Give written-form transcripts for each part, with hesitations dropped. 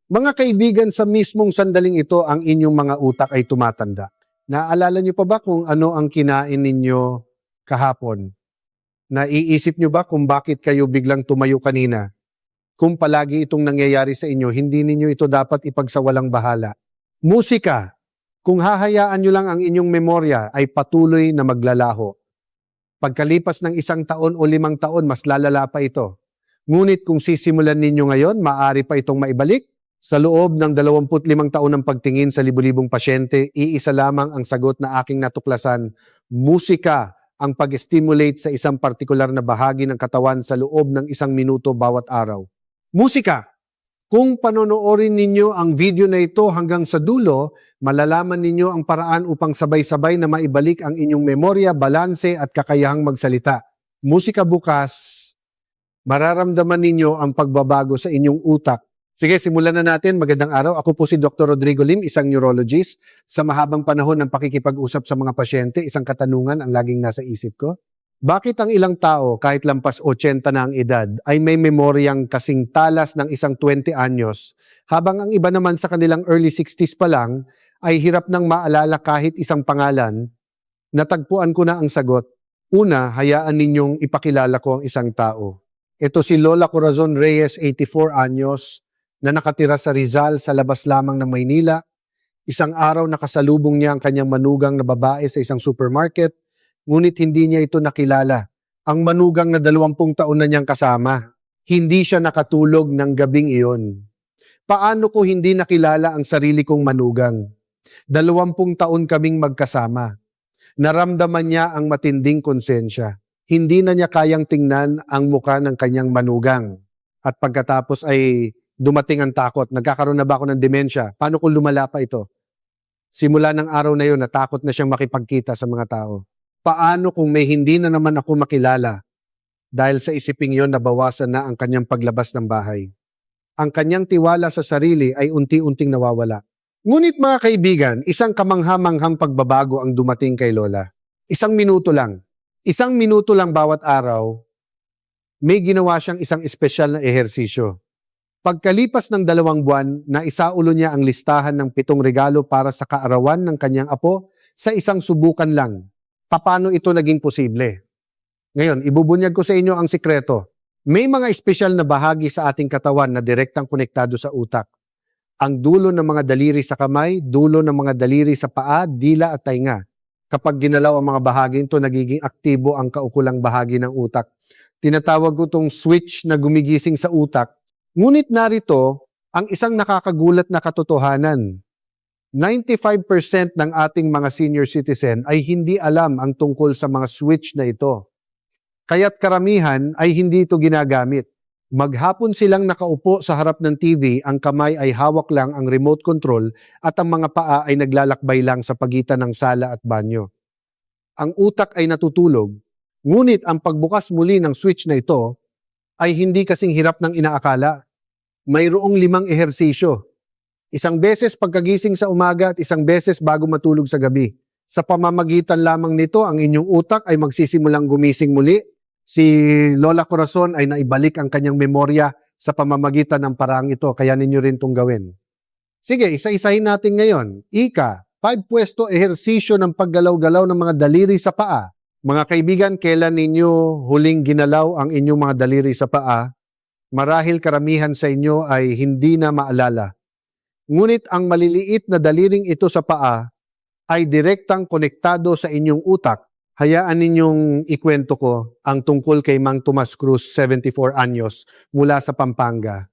Mga kaibigan, sa mismong sandaling ito ang inyong mga utak ay tumatanda. Naaalala niyo pa ba kung ano ang kinain ninyo kahapon? Naiisip niyo ba kung bakit kayo biglang tumayo kanina? Kung palagi itong nangyayari sa inyo, hindi ninyo ito dapat ipagsawalang bahala. Musika. Kung hahayaan niyo lang ang inyong memorya ay patuloy na maglalaho. Pagkalipas ng 1 taon o 5 taon, mas lalala pa ito. Ngunit kung sisimulan ninyo ngayon, maaari pa itong maibalik. Sa loob ng 25 taon ng pagtingin sa libu-libong pasyente, iisa lamang ang sagot na aking natuklasan: musika ang pag-stimulate sa isang partikular na bahagi ng katawan sa loob ng 1 minuto bawat araw. Musika! Kung panonoorin ninyo ang video na ito hanggang sa dulo, malalaman ninyo ang paraan upang sabay-sabay na maibalik ang inyong memorya, balanse at kakayahang magsalita. Musika bukas, mararamdaman ninyo ang pagbabago sa inyong utak. Sige, simulan na natin. Magandang araw. Ako po si Dr. Rodrigo Lim, isang neurologist. Sa mahabang panahon ng pakikipag-usap sa mga pasyente, isang katanungan ang laging nasa isip ko. Bakit ang ilang tao, kahit lampas 80 na ang edad, ay may memoryang kasing talas ng isang 20 anyos, habang ang iba naman sa kanilang early 60s pa lang ay hirap nang maalala kahit isang pangalan? Natagpuan ko na ang sagot. Una, hayaan ninyong ipakilala ko ang isang tao. Ito si Lola Corazon Reyes, 84 anyos, na nakatira sa Rizal sa labas lamang ng Maynila. Isang araw nakasalubong niya ang kanyang manugang na babae sa isang supermarket, ngunit hindi niya ito nakilala. Ang manugang na 20 taon na niyang kasama. Hindi siya nakatulog ng gabing iyon. Paano ko hindi nakilala ang sarili kong manugang? 20 taon kaming magkasama. Naramdaman niya ang matinding konsensya. Hindi na niya kayang tingnan ang muka ng kanyang manugang. At pagkatapos ay dumating ang takot. Nagkakaroon na ba ako ng demensya? Paano kung lumala pa ito? Simula ng araw na yun, natakot na siyang makipagkita sa mga tao. Paano kung may hindi na naman ako makilala? Dahil sa isiping yon, nabawasan na ang kanyang paglabas ng bahay. Ang kanyang tiwala sa sarili ay unti-unting nawawala. Ngunit mga kaibigan, isang kamangha-manghang pagbabago ang dumating kay Lola. 1 minuto lang. 1 minuto lang bawat araw, may ginawa siyang isang espesyal na ehersisyo. Pagkalipas ng 2 buwan, naisaulo niya ang listahan ng 7 regalo para sa kaarawan ng kanyang apo sa isang subukan lang. Paano ito naging posible? Ngayon, ibubunyag ko sa inyo ang sikreto. May mga espesyal na bahagi sa ating katawan na direktang konektado sa utak. Ang dulo ng mga daliri sa kamay, dulo ng mga daliri sa paa, dila at tainga. Kapag ginalaw ang mga bahagi ito, nagiging aktibo ang kaukulang bahagi ng utak. Tinatawag ko itong switch na gumigising sa utak. Ngunit narito ang isang nakakagulat na katotohanan. 95% ng ating mga senior citizen ay hindi alam ang tungkol sa mga switch na ito. Kaya't karamihan ay hindi ito ginagamit. Maghapon silang nakaupo sa harap ng TV, ang kamay ay hawak lang ang remote control at ang mga paa ay naglalakbay lang sa pagitan ng sala at banyo. Ang utak ay natutulog, ngunit ang pagbukas muli ng switch na ito ay hindi kasing hirap ng inaakala. Mayroong 5 ehersisyo. 1 beses pagkagising sa umaga at 1 beses bago matulog sa gabi. Sa pamamagitan lamang nito, ang inyong utak ay magsisimulang gumising muli. Si Lola Corazon ay naibalik ang kanyang memorya sa pamamagitan ng paraang ito. Kaya ninyo rin itong gawin. Sige, isa-isahin natin ngayon. 5 pwesto ehersisyo ng paggalaw-galaw ng mga daliri sa paa. Mga kaibigan, kailan ninyo huling ginalaw ang inyong mga daliri sa paa? Marahil karamihan sa inyo ay hindi na maalala. Ngunit ang maliliit na daliring ito sa paa ay direktang konektado sa inyong utak. Hayaan ninyong ikwento ko ang tungkol kay Mang Tomas Cruz, 74 anyos, mula sa Pampanga.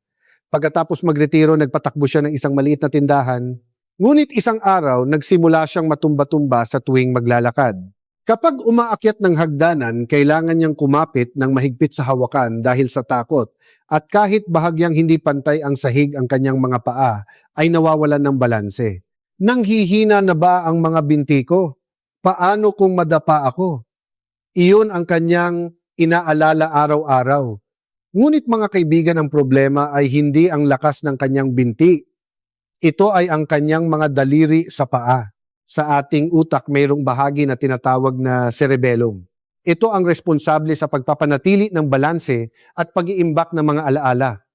Pagkatapos magretiro, nagpatakbo siya ng isang maliit na tindahan. Ngunit isang araw, nagsimula siyang matumba-tumba sa tuwing maglalakad. Kapag umaakyat ng hagdanan, kailangan niyang kumapit ng mahigpit sa hawakan dahil sa takot. At kahit bahagyang hindi pantay ang sahig ang kanyang mga paa, ay nawawalan ng balanse. Nanghihina na ba ang mga binti ko? Paano kung madapa ako? Iyon ang kanyang inaalala araw-araw. Ngunit mga kaibigan, ang problema ay hindi ang lakas ng kanyang binti. Ito ay ang kanyang mga daliri sa paa. Sa ating utak, mayroong bahagi na tinatawag na cerebellum. Ito ang responsable sa pagpapanatili ng balanse at pag-iimbak ng mga alaala.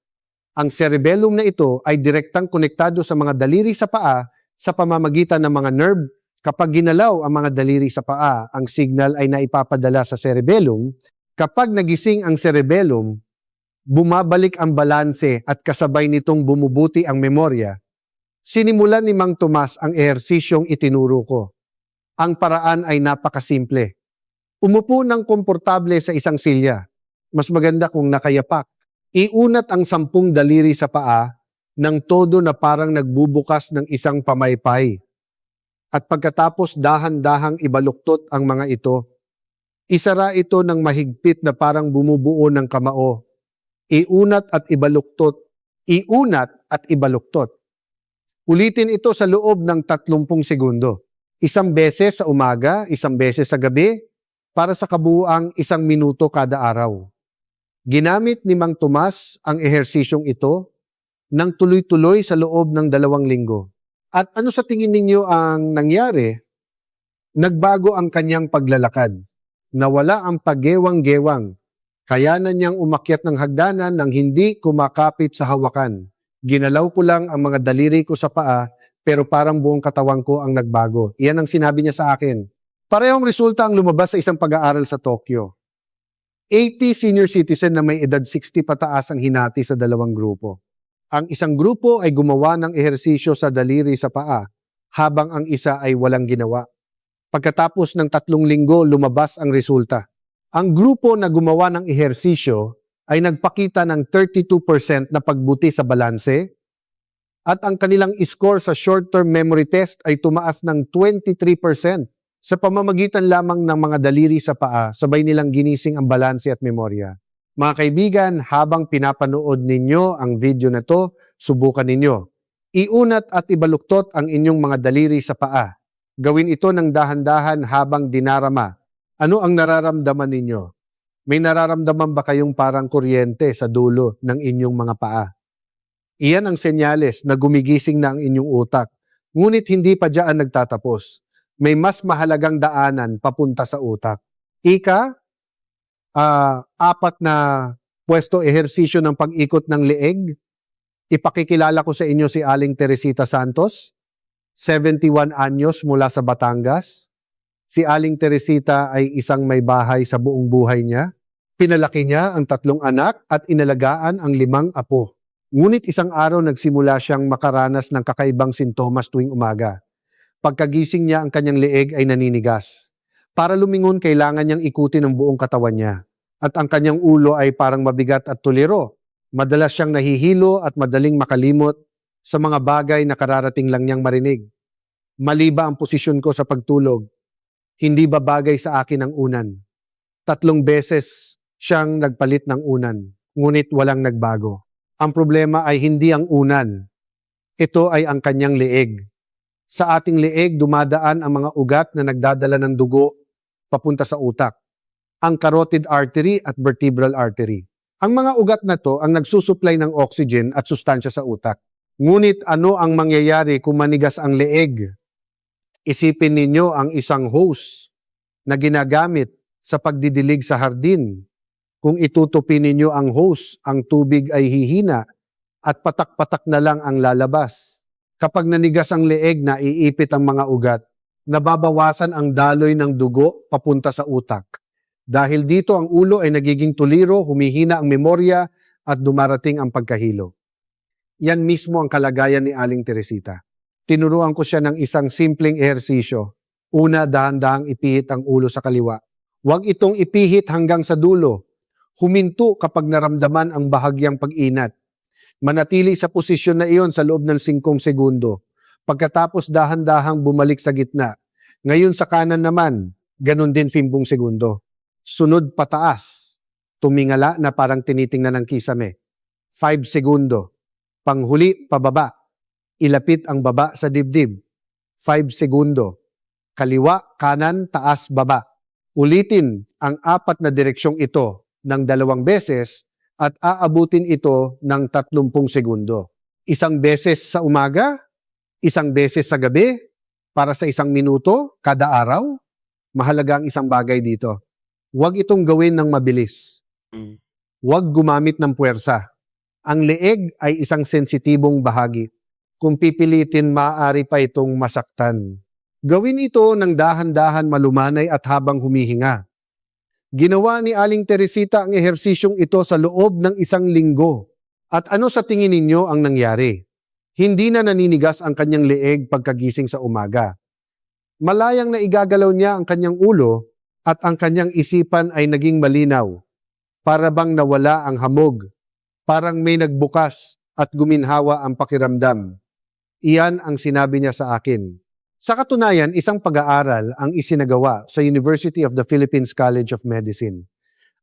Ang cerebellum na ito ay direktang konektado sa mga daliri sa paa sa pamamagitan ng mga nerve. Kapag ginalaw ang mga daliri sa paa, ang signal ay naipapadala sa cerebellum. Kapag nagising ang cerebellum, bumabalik ang balanse at kasabay nitong bumubuti ang memorya. Sinimulan ni Mang Tomas ang ehersisyong itinuro ko. Ang paraan ay napakasimple. Umupo ng komportable sa isang silya. Mas maganda kung nakayapak. Iunat ang 10 daliri sa paa ng todo na parang nagbubukas ng isang pamaypay. At pagkatapos dahan-dahang ibaluktot ang mga ito. Isara ito ng mahigpit na parang bumubuo ng kamao. Iunat at ibaluktot. Iunat at ibaluktot. Ulitin ito sa loob ng 30 segundo. Isang beses sa umaga, isang beses sa gabi, para sa kabuuang 1 minuto kada araw. Ginamit ni Mang Tomas ang ehersisyong ito ng tuloy-tuloy sa loob ng 2 linggo. At ano sa tingin ninyo ang nangyari? Nagbago ang kanyang paglalakad. Nawala ang paggewang-gewang. Kayanan niyang umakyat ng hagdanan nang hindi kumakapit sa hawakan. Ginalaw ko lang ang mga daliri ko sa paa pero parang buong katawan ko ang nagbago. Iyan ang sinabi niya sa akin. Parehong resulta ang lumabas sa isang pag-aaral sa Tokyo. 80 senior citizen na may edad 60 pataas ang hinati sa 2 grupo. Ang isang grupo ay gumawa ng ehersisyo sa daliri sa paa, habang ang isa ay walang ginawa. Pagkatapos ng 3 linggo, lumabas ang resulta. Ang grupo na gumawa ng ehersisyo ay nagpakita ng 32% na pagbuti sa balanse, at ang kanilang score sa short-term memory test ay tumaas ng 23%. Sa pamamagitan lamang ng mga daliri sa paa, sabay nilang ginising ang balanse at memorya. Mga kaibigan, habang pinapanood ninyo ang video na to, subukan ninyo. Iunat at ibaluktot ang inyong mga daliri sa paa. Gawin ito ng dahan-dahan habang dinarama. Ano ang nararamdaman ninyo? May nararamdaman ba kayong parang kuryente sa dulo ng inyong mga paa? Iyan ang senyales na gumigising na ang inyong utak. Ngunit hindi pa diyan nagtatapos. May mas mahalagang daanan papunta sa utak. Ika, 4 na pwesto ehersisyo ng pag-ikot ng leeg. Ipakikilala ko sa inyo si Aling Teresita Santos, 71 anyos mula sa Batangas. Si Aling Teresita ay isang may bahay sa buong buhay niya. Pinalaki niya ang 3 anak at inalagaan ang 5 apo. Ngunit isang araw nagsimula siyang makaranas ng kakaibang sintomas tuwing umaga. Pagkagising niya, ang kanyang leeg ay naninigas. Para lumingon, kailangan niyang ikutin ang buong katawan niya. At ang kanyang ulo ay parang mabigat at tuliro. Madalas siyang nahihilo at madaling makalimot sa mga bagay na kararating lang niyang marinig. Mali ba ang posisyon ko sa pagtulog? Hindi ba bagay sa akin ang unan? 3 beses siyang nagpalit ng unan, ngunit walang nagbago. Ang problema ay hindi ang unan. Ito ay ang kanyang leeg. Sa ating leeg, dumadaan ang mga ugat na nagdadala ng dugo papunta sa utak. Ang carotid artery at vertebral artery. Ang mga ugat na to ang nagsusupply ng oxygen at sustansya sa utak. Ngunit ano ang mangyayari kung manigas ang leeg? Isipin ninyo ang isang hose na ginagamit sa pagdidilig sa hardin. Kung itutupi ninyo ang hose, ang tubig ay hihina at patak-patak na lang ang lalabas. Kapag nanigas ang leeg, naiipit ang mga ugat, nababawasan ang daloy ng dugo papunta sa utak. Dahil dito ang ulo ay nagiging tuliro, humihina ang memorya at dumarating ang pagkahilo. Yan mismo ang kalagayan ni Aling Teresita. Tinuruan ko siya ng isang simpleng ehersisyo. Una, dahan-dahang ipihit ang ulo sa kaliwa. Huwag itong ipihit hanggang sa dulo. Huminto kapag naramdaman ang bahagyang pag-inat. Manatili sa posisyon na iyon sa loob ng 5 segundo. Pagkatapos dahan-dahang bumalik sa gitna. Ngayon sa kanan naman, ganun din 5 segundo. Sunod pataas. Tumingala na parang tinitingnan ng kisame. 5 segundo. Panghuli, pababa. Ilapit ang baba sa dibdib. 5 segundo. Kaliwa, kanan, taas, baba. Ulitin ang 4 na direksyong ito ng 2 beses at aabutin ito ng 30 segundo. 1 beses sa umaga, 1 beses sa gabi, para sa 1 minuto kada araw. Mahalaga ang isang bagay dito. Huwag itong gawin ng mabilis. Huwag gumamit ng puwersa. Ang leeg ay isang sensitibong bahagi. Kung pipilitin, maaari pa itong masaktan. Gawin ito ng dahan-dahan, malumanay at habang humihinga. Ginawa ni Aling Teresita ang ehersisyong ito sa loob ng 1 linggo. At ano sa tingin ninyo ang nangyari? Hindi na naninigas ang kanyang leeg pagkagising sa umaga. Malayang na igagalaw niya ang kanyang ulo at ang kanyang isipan ay naging malinaw. Para bang nawala ang hamog. Parang may nagbukas at guminhawa ang pakiramdam. Iyan ang sinabi niya sa akin. Sa katunayan, isang pag-aaral ang isinagawa sa University of the Philippines College of Medicine.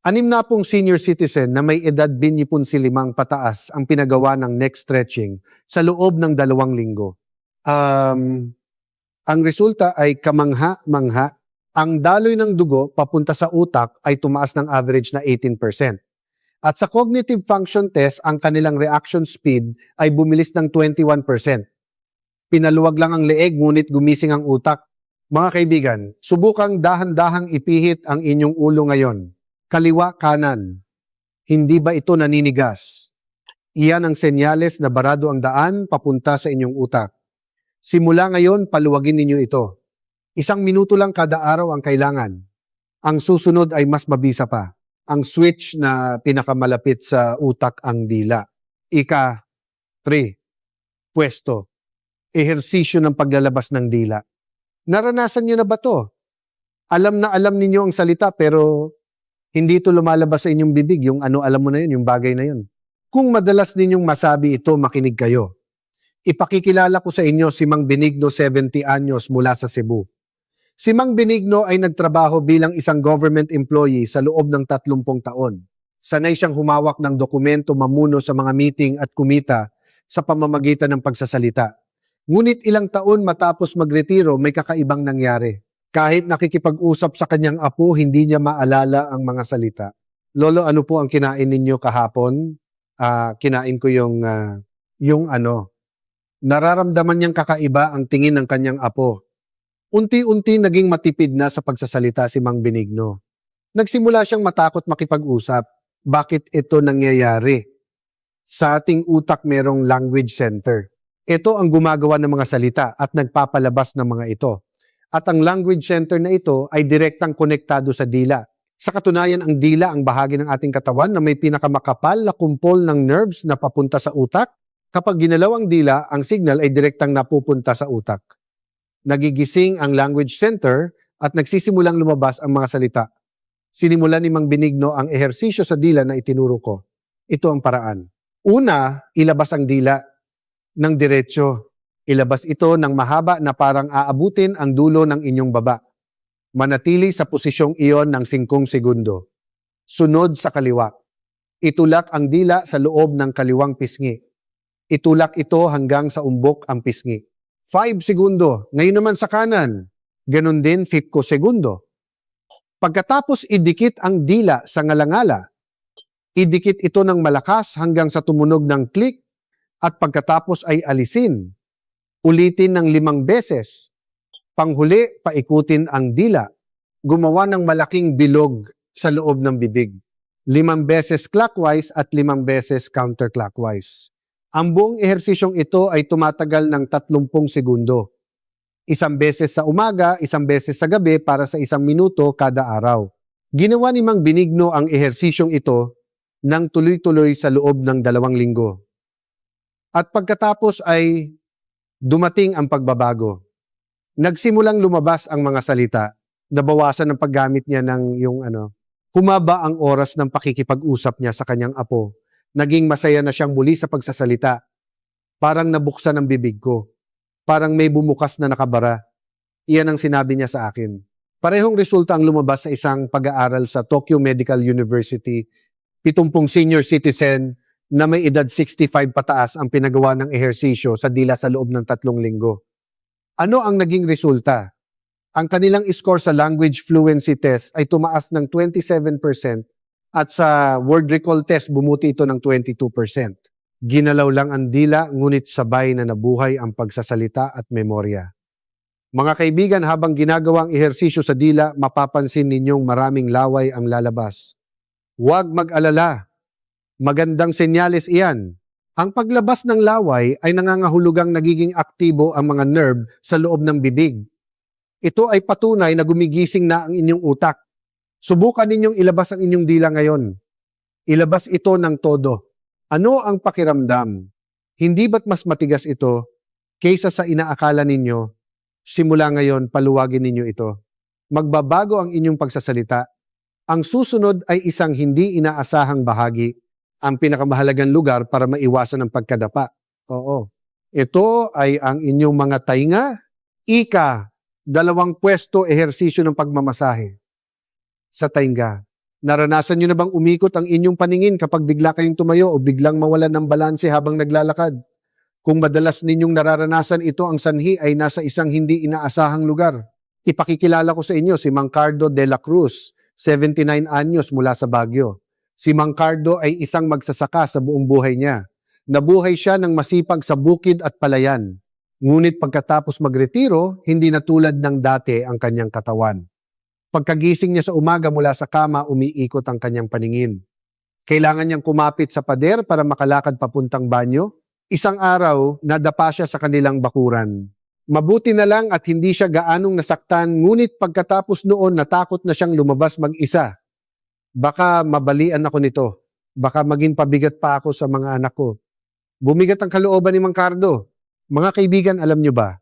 60 senior citizen na may edad 25 pataas ang pinagawa ng neck stretching sa loob ng 2 linggo. Ang resulta ay kamangha-mangha. Ang daloy ng dugo papunta sa utak ay tumaas ng average na 18%. At sa cognitive function test, ang kanilang reaction speed ay bumilis ng 21%. Pinaluwag lang ang leeg ngunit gumising ang utak. Mga kaibigan, subukang dahan-dahang ipihit ang inyong ulo ngayon. Kaliwa, kanan. Hindi ba ito naninigas? Iyan ang senyales na barado ang daan papunta sa inyong utak. Simula ngayon, paluwagin ninyo ito. 1 minuto lang kada araw ang kailangan. Ang susunod ay mas mabisa pa. Ang switch na pinakamalapit sa utak ang dila. Ika-3. Pwesto. Ehersisyo ng paglalabas ng dila. Naranasan niyo na ba to? Alam na alam ninyo ang salita pero hindi ito lumalabas sa inyong bibig. Yung ano alam mo na yun, yung bagay na yun. Kung madalas ninyong masabi ito, makinig kayo. Ipakikilala ko sa inyo si Mang Benigno, 70 anyos, mula sa Cebu. Si Mang Benigno ay nagtrabaho bilang isang government employee sa loob ng 30 taon. Sanay siyang humawak ng dokumento, mamuno sa mga meeting at kumita sa pamamagitan ng pagsasalita. Ngunit ilang taon matapos magretiro, may kakaibang nangyari. Kahit nakikipag-usap sa kanyang apo, hindi niya maalala ang mga salita. Lolo, ano po ang kinain ninyo kahapon? Kinain ko yung ano. Nararamdaman niyang kakaiba ang tingin ng kanyang apo. Unti-unti naging matipid na sa pagsasalita si Mang Benigno. Nagsimula siyang matakot makipag-usap. Bakit ito nangyayari? Sa ating utak merong language center. Ito ang gumagawa ng mga salita at nagpapalabas ng mga ito. At ang language center na ito ay direktang konektado sa dila. Sa katunayan, ang dila ang bahagi ng ating katawan na may pinakamakapal na kumpol ng nerves na papunta sa utak. Kapag ginalaw ang dila, ang signal ay direktang napupunta sa utak. Nagigising ang language center at nagsisimulang lumabas ang mga salita. Sinimulan ni Mang Benigno ang ehersisyo sa dila na itinuro ko. Ito ang paraan. Una, ilabas ang dila ng diretsyo. Ilabas ito ng mahaba na parang aabutin ang dulo ng inyong baba. Manatili sa posisyong iyon ng 5 segundo. Sunod sa kaliwa. Itulak ang dila sa loob ng kaliwang pisngi. Itulak ito hanggang sa umbok ang pisngi. 5 segundo. Ngayon naman sa kanan. Ganon din 5 segundo. Pagkatapos idikit ang dila sa ngalangala. Idikit ito ng malakas hanggang sa tumunog ng click at pagkatapos ay alisin. Ulitin ng 5 beses. Panghuli, paikutin ang dila. Gumawa ng malaking bilog sa loob ng bibig. 5 beses clockwise at 5 beses counterclockwise. Ang buong ehersisyong ito ay tumatagal ng 30 segundo. 1 beses sa umaga, 1 beses sa gabi para sa 1 minuto kada araw. Ginawa ni Mang Benigno ang ehersisyong ito ng tuloy-tuloy sa loob ng 2 linggo. At pagkatapos ay dumating ang pagbabago. Nagsimulang lumabas ang mga salita. Nabawasan ang paggamit niya ng humaba ang oras ng pakikipag-usap niya sa kanyang apo. Naging masaya na siyang muli sa pagsasalita. Parang nabuksan ang bibig ko. Parang may bumukas na nakabara. Iyan ang sinabi niya sa akin. Parehong resulta ang lumabas sa isang pag-aaral sa Tokyo Medical University. 70 senior citizen na may edad 65 pataas ang pinagawa ng ehersisyo sa dila sa loob ng 3 linggo. Ano ang naging resulta? Ang kanilang score sa language fluency test ay tumaas ng 27% at sa word recall test bumuti ito ng 22%. Ginalaw lang ang dila ngunit sabay na nabuhay ang pagsasalita at memorya. Mga kaibigan, habang ginagawang ehersisyo sa dila, mapapansin ninyong maraming laway ang lalabas. Huwag mag-alala. Magandang senyales iyan. Ang paglabas ng laway ay nangangahulugang nagiging aktibo ang mga nerve sa loob ng bibig. Ito ay patunay na gumigising na ang inyong utak. Subukan ninyong ilabas ang inyong dila ngayon. Ilabas ito ng todo. Ano ang pakiramdam? Hindi ba't mas matigas ito kaysa sa inaakala ninyo? Simula ngayon, paluwagin ninyo ito. Magbabago ang inyong pagsasalita. Ang susunod ay isang hindi inaasahang bahagi, ang pinakamahalagang lugar para maiwasan ang pagkadapa. Oo. Ito ay ang inyong mga tainga, ika, 2 pwesto ehersisyo ng pagmamasahe. Sa tainga, naranasan nyo na bang umikot ang inyong paningin kapag bigla kayong tumayo o biglang mawalan ng balanse habang naglalakad? Kung madalas ninyong nararanasan ito, ang sanhi ay nasa isang hindi inaasahang lugar. Ipakikilala ko sa inyo si Mang Cardo de la Cruz, 79 anyos mula sa Baguio. Si Mang Cardo ay isang magsasaka sa buong buhay niya. Nabuhay siya ng masipag sa bukid at palayan. Ngunit pagkatapos magretiro, hindi na tulad ng dati ang kanyang katawan. Pagkagising niya sa umaga mula sa kama, umiikot ang kanyang paningin. Kailangan niyang kumapit sa pader para makalakad papuntang banyo. Isang araw, nadapa siya sa kanilang bakuran. Mabuti na lang at hindi siya gaanong nasaktan, ngunit pagkatapos noon natakot na siyang lumabas mag-isa. Baka mabalian ako nito. Baka maging pabigat pa ako sa mga anak ko. Bumigat ang kalooban ni Mang Cardo. Mga kaibigan, alam nyo ba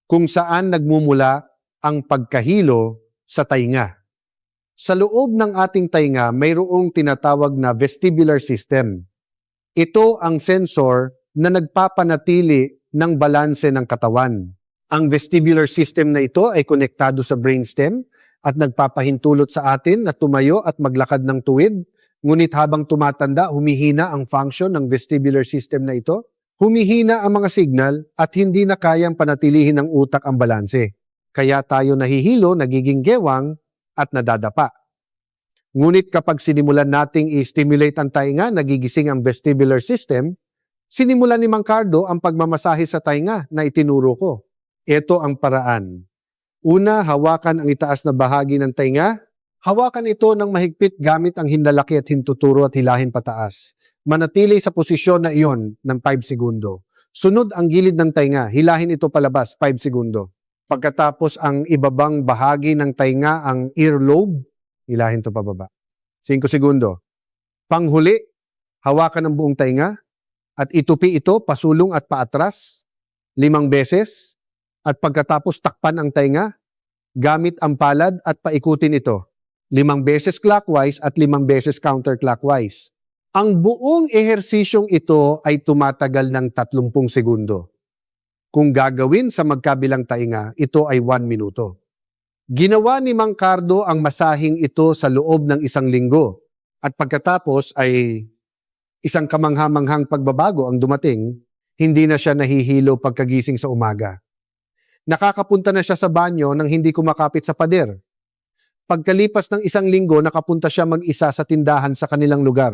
kung saan nagmumula ang pagkahilo sa tainga? Sa loob ng ating tainga, mayroong tinatawag na vestibular system. Ito ang sensor na nagpapanatili ng balanse ng katawan. Ang vestibular system na ito ay konektado sa brainstem at nagpapahintulot sa atin na tumayo at maglakad ng tuwid. Ngunit habang tumatanda, humihina ang function ng vestibular system na ito. Humihina ang mga signal at hindi na kayang panatilihin ng utak ang balanse. Kaya tayo nahihilo, nagiging gewang at nadadapa. Ngunit kapag sinimulan nating i-stimulate ang tainga, nagigising ang vestibular system. Sinimulan ni Mang Cardo ang pagmamasahe sa tainga na itinuro ko. Ito ang paraan. Una, hawakan ang itaas na bahagi ng tainga. Hawakan ito ng mahigpit gamit ang hinlalaki at hintuturo at hilahin pataas. Manatili sa posisyon na iyon ng 5 segundo. Sunod ang gilid ng tainga. Hilahin ito palabas 5 segundo. Pagkatapos ang ibabang bahagi ng tainga, ang earlobe, hilahin ito pababa. 5 segundo. Panghuli, hawakan ang buong tainga at itupi ito pasulong at paatras 5 beses. At pagkatapos takpan ang tainga, gamit ang palad at paikutin ito. 5 beses clockwise at 5 beses counterclockwise. Ang buong ehersisyong ito ay tumatagal ng 30 segundo. Kung gagawin sa magkabilang tainga, ito ay 1 minuto. Ginawa ni Mang Cardo ang masahing ito sa loob ng 1 linggo. At pagkatapos ay isang kamangha-manghang pagbabago ang dumating, hindi na siya nahihilo pagkagising sa umaga. Nakakapunta na siya sa banyo nang hindi kumakapit sa pader. Pagkalipas ng 1 linggo, nakapunta siya mag-isa sa tindahan sa kanilang lugar.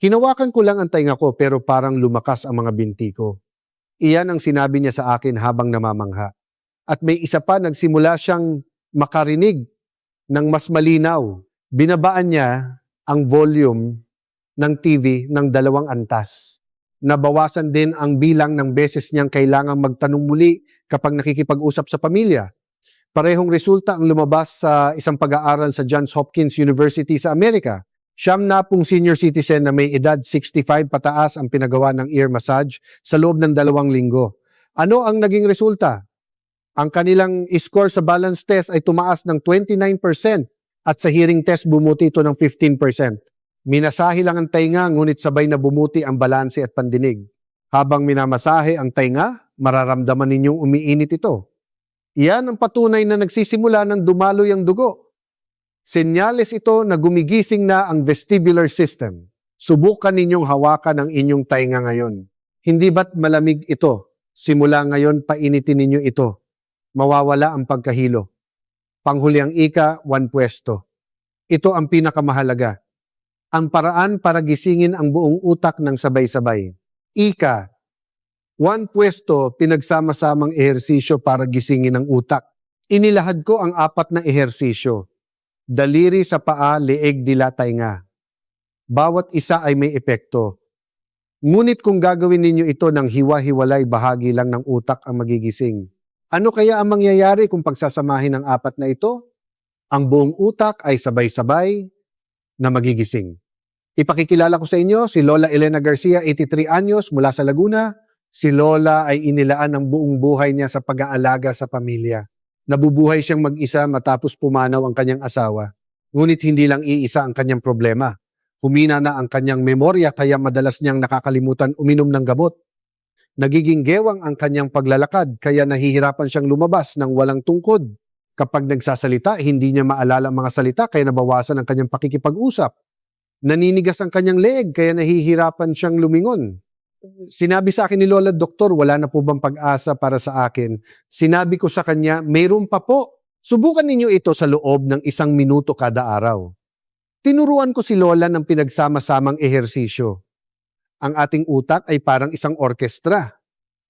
Hinawakan ko lang ang tainga ko pero parang lumakas ang mga binti ko. Iyan ang sinabi niya sa akin habang namamangha. At may isa pa, nagsimula siyang makarinig ng mas malinaw. Binabaan niya ang volume ng TV ng 2 antas. Nabawasan din ang bilang ng beses niyang kailangang magtanong muli kapag nakikipag-usap sa pamilya. Parehong resulta ang lumabas sa isang pag-aaral sa Johns Hopkins University sa Amerika. 70 senior citizen na may edad 65 pataas ang pinagawa ng ear massage sa loob ng 2 linggo. Ano ang naging resulta? Ang kanilang score sa balance test ay tumaas ng 29% at sa hearing test bumuti ito ng 15%. Minasahe lang ang tainga ngunit sabay na bumuti ang balanse at pandinig. Habang minamasahe ang tainga, mararamdaman ninyong umiinit ito. Iyan ang patunay na nagsisimula ng dumaloy ang dugo. Senyales ito na gumigising na ang vestibular system. Subukan ninyong hawakan ang inyong tainga ngayon. Hindi ba't malamig ito? Simula ngayon, painitin ninyo ito. Mawawala ang pagkahilo. Panghuli ang ika, 1 pwesto. Ito ang pinakamahalaga. Ang paraan para gisingin ang buong utak ng sabay-sabay. Ika, 1 pwesto pinagsama-samang ehersisyo para gisingin ang utak. Inilahad ko ang 4 na ehersisyo. Daliri sa paa, leeg, dila, tainga. Bawat isa ay may epekto. Ngunit kung gagawin ninyo ito ng hiwa-hiwalay, bahagi lang ng utak ang magigising. Ano kaya ang mangyayari kung pagsasamahin ang apat na ito? Ang buong utak ay sabay-sabay na magigising. Ipakikilala ko sa inyo si Lola Elena Garcia, 83 anyos, mula sa Laguna. Si Lola ay inilaan ang buong buhay niya sa pag-aalaga sa pamilya. Nabubuhay siyang mag-isa matapos pumanaw ang kanyang asawa. Ngunit hindi lang iisa ang kanyang problema. Humina na ang kanyang memorya kaya madalas niyang nakakalimutan uminom ng gamot. Nagiging gewang ang kanyang paglalakad kaya nahihirapan siyang lumabas ng walang tungkod. Kapag nagsasalita, hindi niya maalala ang mga salita kaya nabawasan ang kanyang pakikipag-usap. Naninigas ang kanyang leeg kaya nahihirapan siyang lumingon. Sinabi sa akin ni Lola, "Doktor, wala na po bang pag-asa para sa akin?" Sinabi ko sa kanya, "Mayroon pa po. Subukan ninyo ito sa loob ng 1 minuto kada araw." Tinuruan ko si Lola ng pinagsama-samang ehersisyo. Ang ating utak ay parang isang orkestra.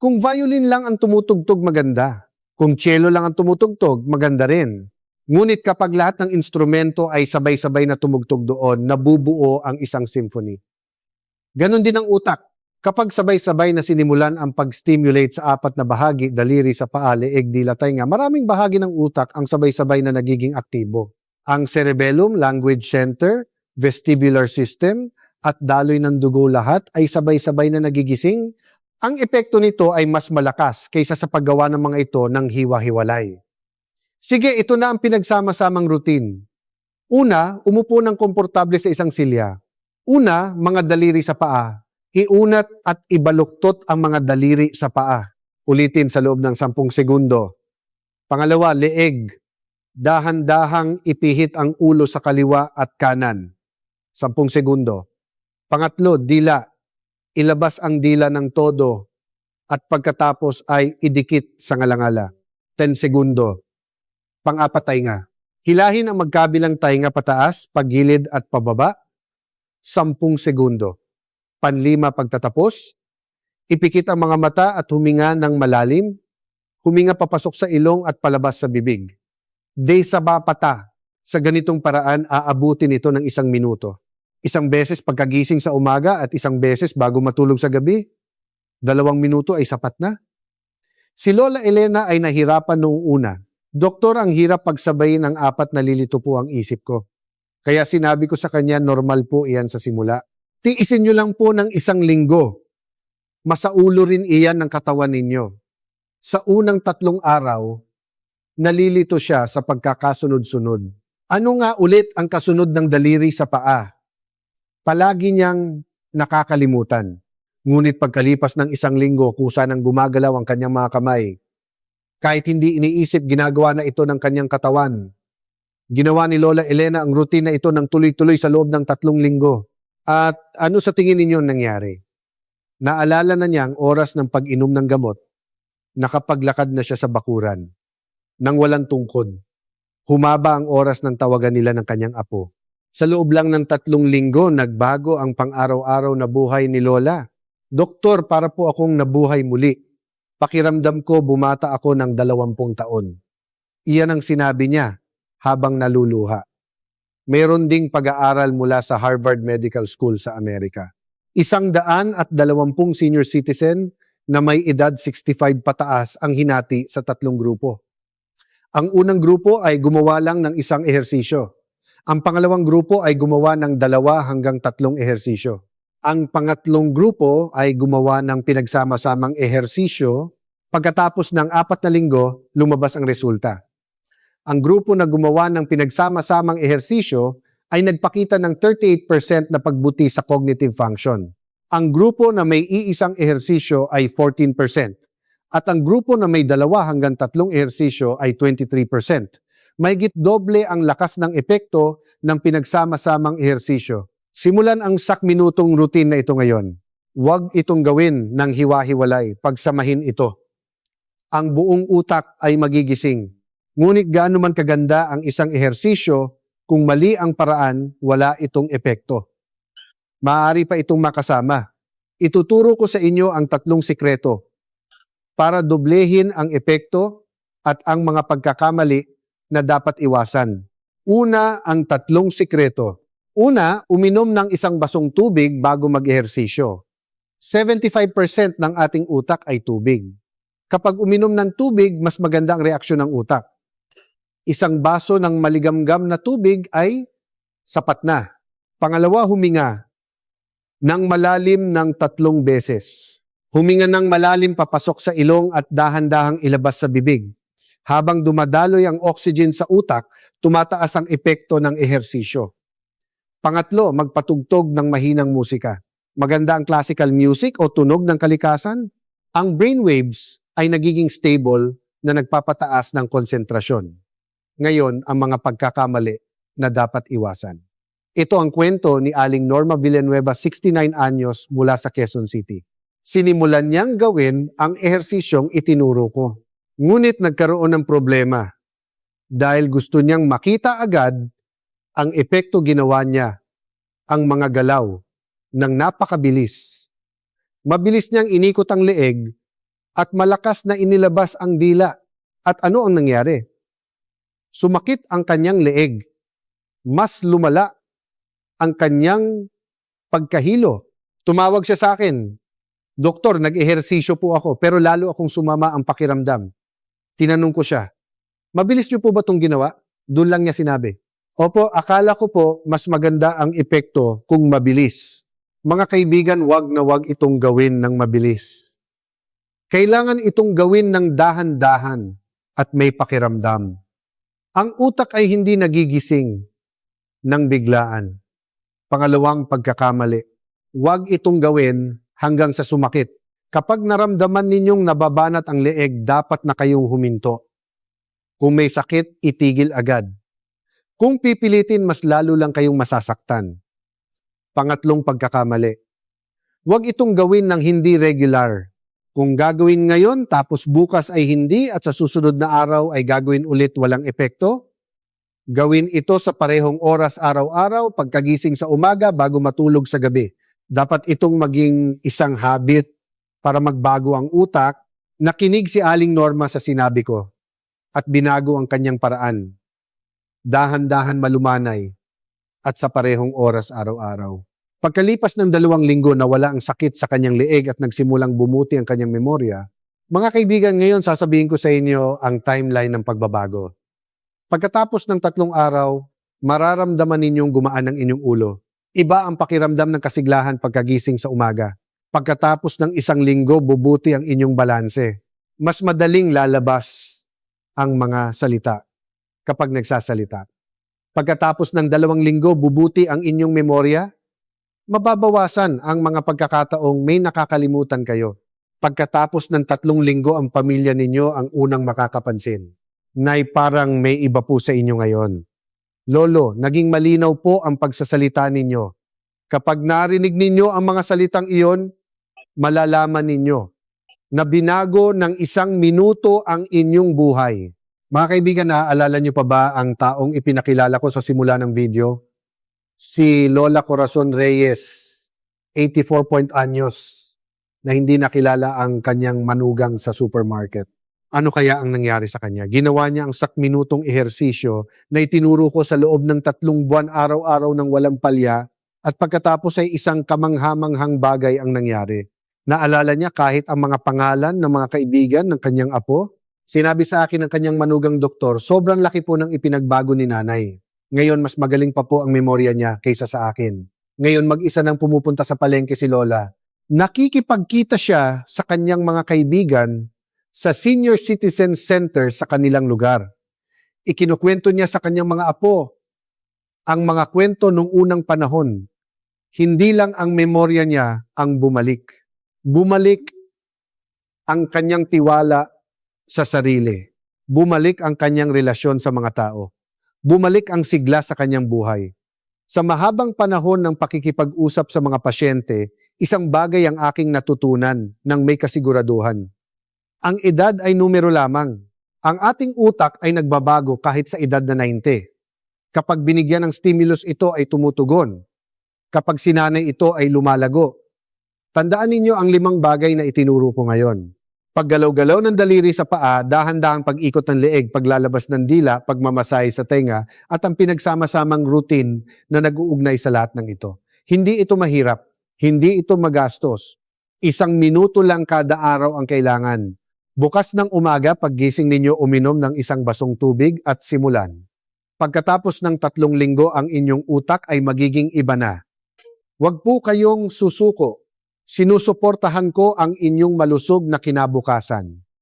Kung violin lang ang tumutugtog, maganda. Kung cello lang ang tumutugtog, maganda rin. Ngunit kapag lahat ng instrumento ay sabay-sabay na tumugtog doon, nabubuo ang isang symphony. Ganon din ang utak. Kapag sabay-sabay na sinimulan ang pag-stimulate sa apat na bahagi, daliri sa paa, leeg, dila, tainga, maraming bahagi ng utak ang sabay-sabay na nagiging aktibo. Ang cerebellum, language center, vestibular system, at daloy ng dugo, lahat ay sabay-sabay na nagigising. Ang epekto nito ay mas malakas kaysa sa paggawa ng mga ito ng hiwa-hiwalay. Sige, ito na ang pinagsama-samang routine. Una, umupo ng komportable sa isang silya. Una, mga daliri sa paa. Iunat at ibaluktot ang mga daliri sa paa. Ulitin sa loob ng 10 segundo. Pangalawa, leeg. Dahan-dahang ipihit ang ulo sa kaliwa at kanan. 10 segundo. Pangatlo, dila. Ilabas ang dila ng todo at pagkatapos ay idikit sa ngalangala. 10 segundo. Pang-apat, tainga. Hilahin ang magkabilang tainga pataas, paggilid at pababa. 10 segundo. Panlima, pagtatapos. Ipikit ang mga mata at huminga ng malalim. Huminga papasok sa ilong at palabas sa bibig. De sa bapata. Sa ganitong paraan, aabutin ito ng 1 minuto. 1 beses pagkagising sa umaga at 1 beses bago matulog sa gabi. 2 minuto ay sapat na. Si Lola Elena ay nahirapan noong una. "Doktor, ang hirap pagsabayin ng 4, nalilito po ang isip ko." Kaya sinabi ko sa kanya, normal po iyan sa simula. Tiisin nyo lang po ng 1 linggo. Masaulo rin iyan ng katawan ninyo. Sa unang 3 araw, nalilito siya sa pagkakasunod-sunod. Ano nga ulit ang kasunod ng daliri sa paa? Palagi niyang nakakalimutan. Ngunit pagkalipas ng 1 linggo, kusa nang gumagalaw ang kanyang mga kamay. Kahit hindi iniisip, ginagawa na ito ng kanyang katawan. Ginawa ni Lola Elena ang routine na ito ng tuloy-tuloy sa loob ng 3 linggo. At ano sa tingin ninyo nangyari? Naalala na niya ang oras ng pag-inom ng gamot. Nakapaglakad na siya sa bakuran. Nang walang tungkod. Humaba ang oras ng tawagan nila ng kanyang apo. Sa loob lang ng 3 linggo, nagbago ang pang-araw-araw na buhay ni Lola. "Doktor, para po akong nabuhay muli. Pakiramdam ko bumata ako ng 20 taon." Iyan ang sinabi niya habang naluluha. Mayroon ding pag-aaral mula sa Harvard Medical School sa Amerika. 120 senior citizen na may edad 65 pataas ang hinati sa 3 grupo. Ang unang grupo ay gumawa lang ng 1 ehersisyo. Ang pangalawang grupo ay gumawa ng 2 hanggang 3 ehersisyo. Ang pangatlong grupo ay gumawa ng pinagsama-samang ehersisyo. Pagkatapos ng 4 na linggo, lumabas ang resulta. Ang grupo na gumawa ng pinagsama-samang ehersisyo ay nagpakita ng 38% na pagbuti sa cognitive function. Ang grupo na may iisang ehersisyo ay 14%. At ang grupo na may 2 hanggang 3 ehersisyo ay 23%. Mahigit doble ang lakas ng epekto ng pinagsama-samang ehersisyo. Simulan ang 1 minutong routine na ito ngayon. Huwag itong gawin ng hiwa-hiwalay, pagsamahin ito. Ang buong utak ay magigising. Ngunit gaano man kaganda ang isang ehersisyo, kung mali ang paraan, wala itong epekto. Maaari pa itong makasama. Ituturo ko sa inyo ang 3 sikreto para doblehin ang epekto at ang mga pagkakamali na dapat iwasan. Una, ang 3 sikreto. Una, uminom ng isang basong tubig bago mag-ehersisyo. 75% ng ating utak ay tubig. Kapag uminom ng tubig, mas maganda ang reaksyon ng utak. Isang baso ng maligamgam na tubig ay sapat na. Pangalawa, huminga ng malalim ng 3 beses. Huminga ng malalim papasok sa ilong at dahan-dahang ilabas sa bibig. Habang dumadaloy ang oxygen sa utak, tumataas ang epekto ng ehersisyo. Pangatlo, magpatugtog ng mahinang musika. Maganda ang classical music o tunog ng kalikasan. Ang brainwaves ay nagiging stable na nagpapataas ng konsentrasyon. Ngayon, ang mga pagkakamali na dapat iwasan. Ito ang kwento ni Aling Norma Villanueva, 69 anyos, mula sa Quezon City. Sinimulan niyang gawin ang ehersisyong itinuro ko. Ngunit nagkaroon ng problema dahil gusto niyang makita agad ang epekto. Ginawa niya ang mga galaw ng napakabilis. Mabilis niyang inikot ang leeg at malakas na inilabas ang dila. At ano ang nangyari? Sumakit ang kanyang leeg. Mas lumala ang kanyang pagkahilo. Tumawag siya sa akin, "Doktor, nag-ehersisyo po ako pero lalo akong sumama ang pakiramdam." Tinanong ko siya, "Mabilis niyo po ba itong ginawa?" Doon lang niya sinabi, "Opo, akala ko po mas maganda ang epekto kung mabilis." Mga kaibigan, wag na wag itong gawin ng mabilis. Kailangan itong gawin ng dahan-dahan at may pakiramdam. Ang utak ay hindi nagigising ng biglaan. Pangalawang pagkakamali, wag itong gawin hanggang sa sumakit. Kapag naramdaman ninyong nababanat ang leeg, dapat na kayong huminto. Kung may sakit, itigil agad. Kung pipilitin, mas lalo lang kayong masasaktan. Pangatlong pagkakamali, wag itong gawin ng hindi regular. Kung gagawin ngayon tapos bukas ay hindi at sa susunod na araw ay gagawin ulit walang epekto, gawin ito sa parehong oras araw-araw, pagkagising sa umaga bago matulog sa gabi. Dapat itong maging isang habit para magbago ang utak. Nakinig si Aling Norma sa sinabi ko at binago ang kanyang paraan. Dahan-dahan malumanay at sa parehong oras araw-araw. Pagkalipas ng 2 linggo nawala ang sakit sa kanyang leeg at nagsimulang bumuti ang kanyang memorya. Mga kaibigan, ngayon sasabihin ko sa inyo ang timeline ng pagbabago. Pagkatapos ng 3 araw, mararamdaman ninyong gumaan ang inyong ulo. Iba ang pakiramdam ng kasiglahan pagkagising sa umaga. Pagkatapos ng 1 linggo, bubuti ang inyong balanse. Mas madaling lalabas ang mga salita kapag nagsasalita. Pagkatapos ng 2 linggo, bubuti ang inyong memorya. Mababawasan ang mga pagkakataong may nakakalimutan kayo. Pagkatapos ng 3 linggo, ang pamilya ninyo ang unang makakapansin. Nay, parang may iba po sa inyo ngayon. Lolo, naging malinaw po ang pagsasalita ninyo. Kapag narinig ninyo ang mga salitang iyon, malalaman ninyo na binago ng 1 minuto ang inyong buhay. Mga kaibigan, naaalala niyo pa ba ang taong ipinakilala ko sa simula ng video? Si Lola Corazon Reyes, 84 anyos, na hindi nakilala ang kanyang manugang sa supermarket. Ano kaya ang nangyari sa kanya? Ginawa niya ang 1 minutong ehersisyo na itinuro ko sa loob ng 3 buwan araw-araw ng walang palya at pagkatapos ay isang kamanghamanghang bagay ang nangyari. Naalala niya kahit ang mga pangalan ng mga kaibigan ng kanyang apo. Sinabi sa akin ng kanyang manugang doktor, sobrang laki po ng ipinagbago ni nanay. Ngayon, mas magaling pa po ang memorya niya kaysa sa akin. Ngayon, mag-isa nang pumupunta sa palengke si Lola. Nakikipagkita siya sa kanyang mga kaibigan sa senior citizen center sa kanilang lugar. Ikinukwento niya sa kanyang mga apo ang mga kwento nung unang panahon. Hindi lang ang memorya niya ang bumalik. Bumalik ang kanyang tiwala sa sarili. Bumalik ang kanyang relasyon sa mga tao. Bumalik ang sigla sa kanyang buhay. Sa mahabang panahon ng pakikipag-usap sa mga pasyente, isang bagay ang aking natutunan ng may kasiguraduhan. Ang edad ay numero lamang. Ang ating utak ay nagbabago kahit sa edad na 90. Kapag binigyan ng stimulus, ito ay tumutugon. Kapag sinanay, ito ay lumalago. Tandaan ninyo ang 5 bagay na itinuro ko ngayon. Paggalaw-galaw ng daliri sa paa, dahan-dahang pag-ikot ng leeg, paglalabas ng dila, pagmamasahe sa tenga, at ang pinagsama-samang routine na nag-uugnay sa lahat ng ito. Hindi ito mahirap, hindi ito magastos. 1 minuto lang kada araw ang kailangan. Bukas ng umaga, paggising ninyo, uminom ng 1 basong tubig at simulan. Pagkatapos ng 3 linggo, ang inyong utak ay magiging iba na. Huwag po kayong susuko. Sinusuportahan ko ang inyong malusog na kinabukasan.